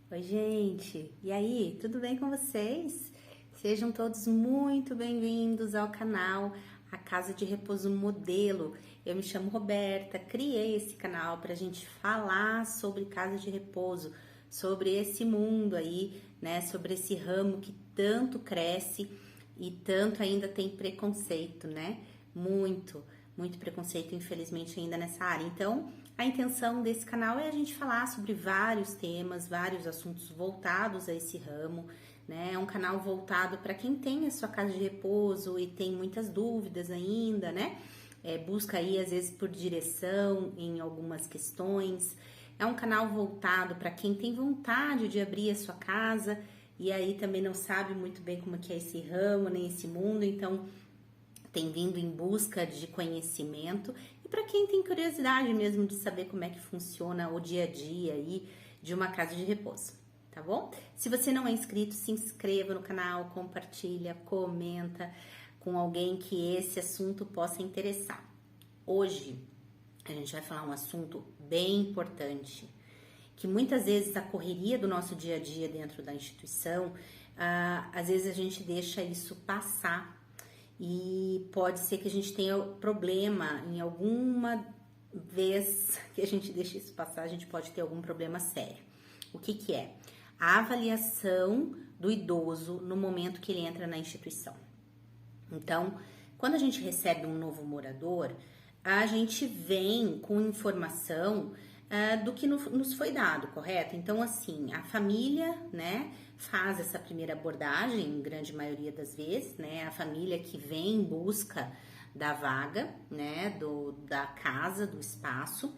Oi, gente! E aí, tudo bem com vocês? Sejam todos muito bem-vindos ao canal A Casa de Repouso Modelo. Eu me chamo Roberta, criei esse canal para a gente falar sobre casa de repouso, sobre esse mundo aí, né? Sobre esse ramo que tanto cresce e tanto ainda tem preconceito, né? Muito preconceito, infelizmente, ainda nessa área. Então, a intenção desse canal é a gente falar sobre vários temas, vários assuntos voltados a esse ramo, né? É um canal voltado para quem tem a sua casa de repouso e tem muitas dúvidas ainda, né? Busca aí, às vezes, por direção em algumas questões. É um canal voltado para quem tem vontade de abrir a sua casa e aí também não sabe muito bem como que é esse ramo, nem esse mundo, então tem vindo em busca de conhecimento e para quem tem curiosidade mesmo de saber como é que funciona o dia a dia aí de uma casa de repouso, tá bom? Se você não é inscrito, se inscreva no canal, compartilha, comenta com alguém que esse assunto possa interessar. Hoje a gente vai falar um assunto bem importante, que muitas vezes a correria do nosso dia a dia dentro da instituição, às vezes a gente deixa isso passar e pode ser que a gente tenha problema em alguma vez que a gente deixa isso passar, a gente pode ter algum problema sério. O que que é? A avaliação do idoso no momento que ele entra na instituição. Então, quando a gente recebe um novo morador, a gente vem com informação do que nos foi dado, correto? Então, assim, a família, né, faz essa primeira abordagem, em grande maioria das vezes, né, a família que vem em busca da vaga, né, da casa, do espaço,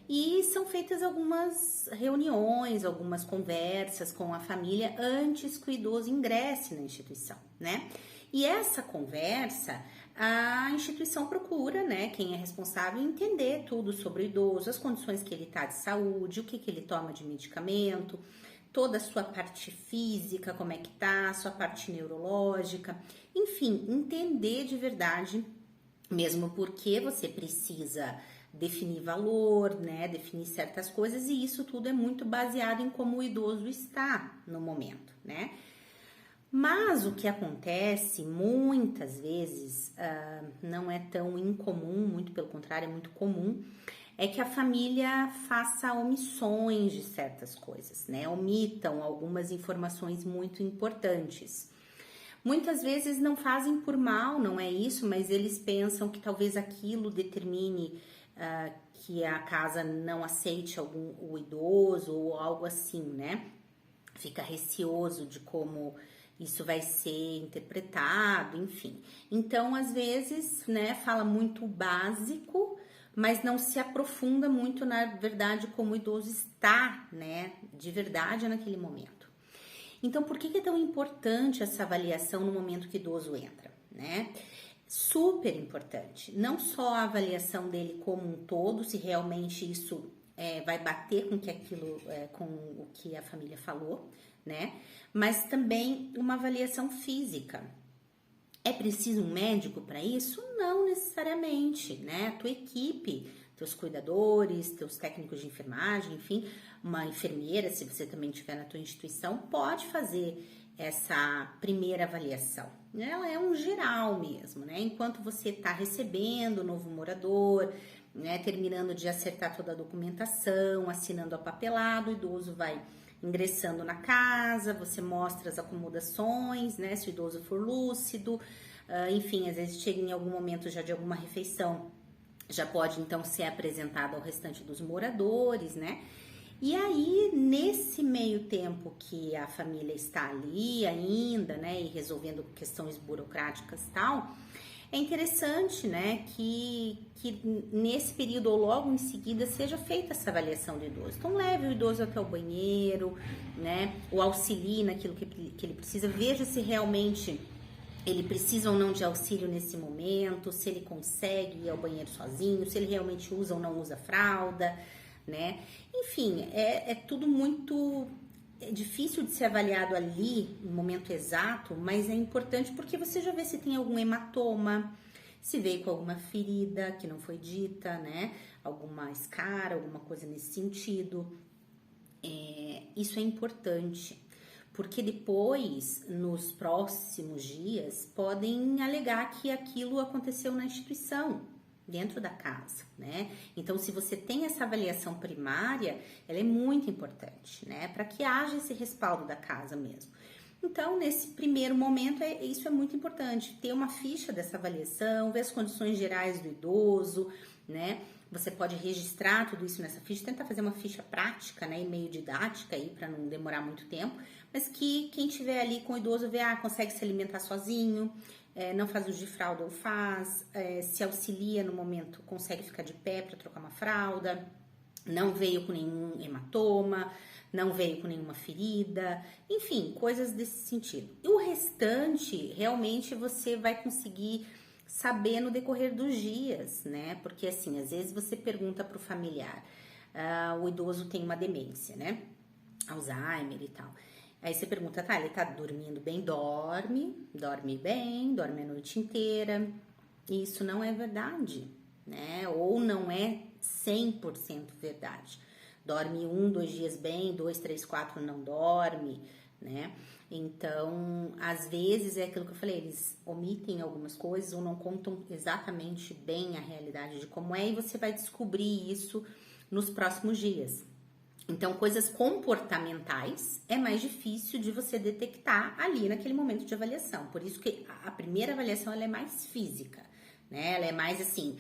e são feitas algumas reuniões, algumas conversas com a família antes que o idoso ingresse na instituição, né? E essa conversa, a instituição procura, né, quem é responsável, entender tudo sobre o idoso, as condições que ele está de saúde, o que ele toma de medicamento, toda a sua parte física, como é que tá, a sua parte neurológica, enfim, entender de verdade, mesmo porque você precisa definir valor, né, definir certas coisas, e isso tudo é muito baseado em como o idoso está no momento, né? Mas o que acontece muitas vezes não é tão incomum, muito pelo contrário, é muito comum, é que a família faça omissões de certas coisas, né? Omitam algumas informações muito importantes. Muitas vezes não fazem por mal, não é isso, mas eles pensam que talvez aquilo determine que a casa não aceite o idoso ou algo assim, né? Fica receoso de como isso vai ser interpretado, enfim. Então, às vezes, né, fala muito básico, mas não se aprofunda muito na verdade como o idoso está, né, de verdade naquele momento. Então, por que é tão importante essa avaliação no momento que o idoso entra, né? Super importante. Não só a avaliação dele como um todo, se realmente isso vai bater com que aquilo, com o que a família falou, né? Mas também uma avaliação física. É preciso um médico para isso? Não necessariamente, né? A tua equipe, teus cuidadores, teus técnicos de enfermagem, enfim, uma enfermeira, se você também tiver na tua instituição, pode fazer essa primeira avaliação. Ela é um geral mesmo, né? Enquanto você está recebendo o novo morador, né, terminando de acertar toda a documentação, assinando a papelada, o idoso vai ingressando na casa, você mostra as acomodações, né, se o idoso for lúcido, enfim, às vezes chega em algum momento já de alguma refeição, já pode então ser apresentado ao restante dos moradores, né? E aí, nesse meio tempo que a família está ali ainda, né, e resolvendo questões burocráticas e tal, é interessante, né, que nesse período ou logo em seguida seja feita essa avaliação do idoso. Então, leve o idoso até o banheiro, né, o auxilie naquilo que ele precisa, veja se realmente ele precisa ou não de auxílio nesse momento, se ele consegue ir ao banheiro sozinho, se ele realmente usa ou não usa fralda, né? Enfim, é tudo muito difícil de ser avaliado ali no momento exato, mas é importante porque você já vê se tem algum hematoma, se veio com alguma ferida que não foi dita, né? Alguma escara, alguma coisa nesse sentido. Isso é importante, porque depois, nos próximos dias, podem alegar que aquilo aconteceu na instituição, dentro da casa, né? Então, se você tem essa avaliação primária, ela é muito importante, né? Para que haja esse respaldo da casa mesmo. Então, nesse primeiro momento, isso é muito importante, ter uma ficha dessa avaliação, ver as condições gerais do idoso, né? Você pode registrar tudo isso nessa ficha, tentar fazer uma ficha prática, né, e meio didática aí para não demorar muito tempo, mas que quem tiver ali com o idoso vê, consegue se alimentar sozinho, não faz uso de fralda ou faz, se auxilia no momento, consegue ficar de pé para trocar uma fralda, não veio com nenhum hematoma, não veio com nenhuma ferida, enfim, coisas desse sentido. E o restante, realmente, você vai conseguir saber no decorrer dos dias, né? Porque assim, às vezes você pergunta para o familiar, o idoso tem uma demência, né? Alzheimer e tal. Aí você pergunta, tá, ele tá dormindo bem? Dorme bem, dorme a noite inteira. Isso não é verdade, né? Ou não é 100% verdade. Dorme 1, 2 dias bem, 2, 3, 4 não dorme, né? Então, às vezes é aquilo que eu falei, eles omitem algumas coisas ou não contam exatamente bem a realidade de como é, e você vai descobrir isso nos próximos dias. Então, coisas comportamentais é mais difícil de você detectar ali naquele momento de avaliação. Por isso que a primeira avaliação ela é mais física, né? Ela é mais assim,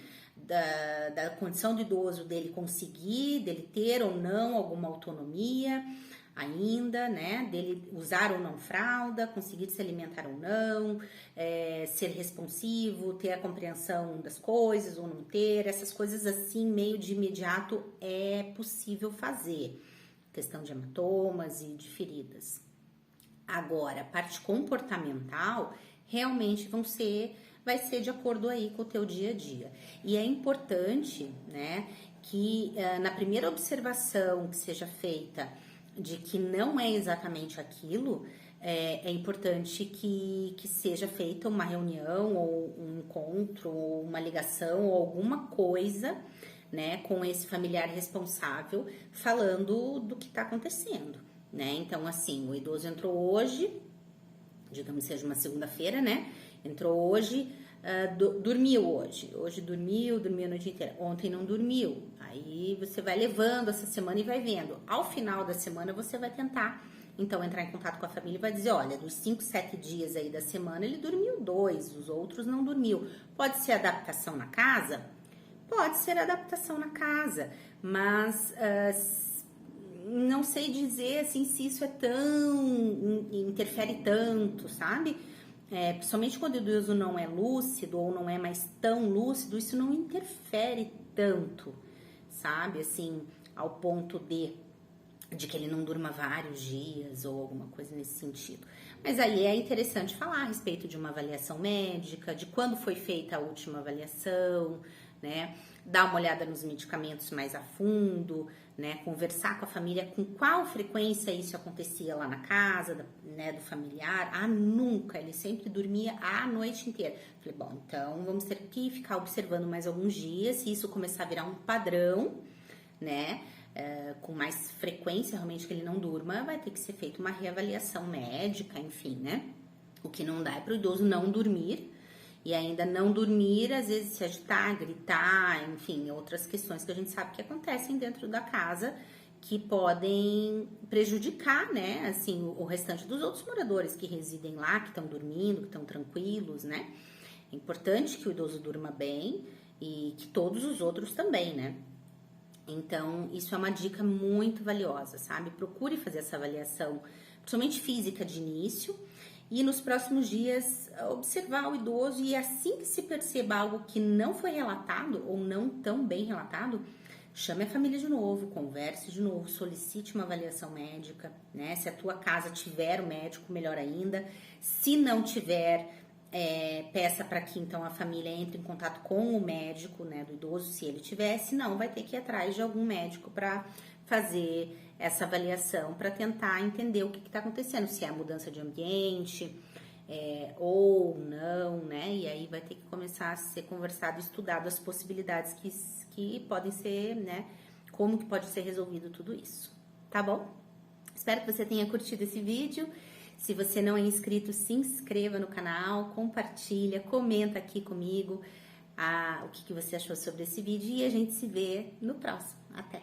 da condição do idoso, dele conseguir, dele ter ou não alguma autonomia ainda, né, dele usar ou não fralda, conseguir se alimentar ou não, ser responsivo, ter a compreensão das coisas ou não ter, essas coisas assim, meio de imediato é possível fazer, questão de hematomas e de feridas. Agora, a parte comportamental, realmente vai ser de acordo aí com o teu dia a dia. E é importante, né, que na primeira observação que seja feita de que não é exatamente aquilo, é importante que seja feita uma reunião ou um encontro ou uma ligação ou alguma coisa, né, com esse familiar responsável falando do que está acontecendo, né? Então, assim, o idoso entrou hoje, digamos que seja uma segunda-feira, né? Entrou hoje, dormiu hoje dormiu a noite inteira, ontem não dormiu, aí você vai levando essa semana e vai vendo, ao final da semana você vai tentar, então, entrar em contato com a família e vai dizer, olha, dos 5, 7 dias aí da semana, ele dormiu 2, os outros não dormiu, pode ser adaptação na casa? Pode ser adaptação na casa, mas não sei dizer, assim, se isso interfere tanto, sabe? Principalmente quando o idoso não é lúcido ou não é mais tão lúcido, isso não interfere tanto, sabe? Assim, ao ponto de que ele não durma vários dias ou alguma coisa nesse sentido. Mas aí é interessante falar a respeito de uma avaliação médica, de quando foi feita a última avaliação, né? Dar uma olhada nos medicamentos mais a fundo, né? Conversar com a família com qual frequência isso acontecia lá na casa, né, do familiar. Nunca, ele sempre dormia a noite inteira. Falei, bom, então vamos ter que ficar observando mais alguns dias, se isso começar a virar um padrão, né? Com mais frequência, realmente, que ele não durma, vai ter que ser feita uma reavaliação médica, enfim, né? O que não dá é para o idoso não dormir, e ainda não dormir, às vezes se agitar, gritar, enfim, outras questões que a gente sabe que acontecem dentro da casa, que podem prejudicar, né, assim, o restante dos outros moradores que residem lá, que estão dormindo, que estão tranquilos, né? É importante que o idoso durma bem e que todos os outros também, né? Então, isso é uma dica muito valiosa, sabe? Procure fazer essa avaliação, principalmente física de início, e nos próximos dias observar o idoso, e assim que se perceba algo que não foi relatado ou não tão bem relatado, chame a família de novo, converse de novo, solicite uma avaliação médica, né? Se a tua casa tiver um médico, melhor ainda. Se não tiver, peça para que então a família entre em contato com o médico, né, do idoso, se ele tiver, se não, vai ter que ir atrás de algum médico para fazer essa avaliação, para tentar entender o que está acontecendo, se é a mudança de ambiente ou não, né, e aí vai ter que começar a ser conversado, estudado as possibilidades que podem ser, né, como que pode ser resolvido tudo isso, tá bom? Espero que você tenha curtido esse vídeo. Se você não é inscrito, se inscreva no canal, compartilha, comenta aqui comigo o que você achou sobre esse vídeo e a gente se vê no próximo. Até!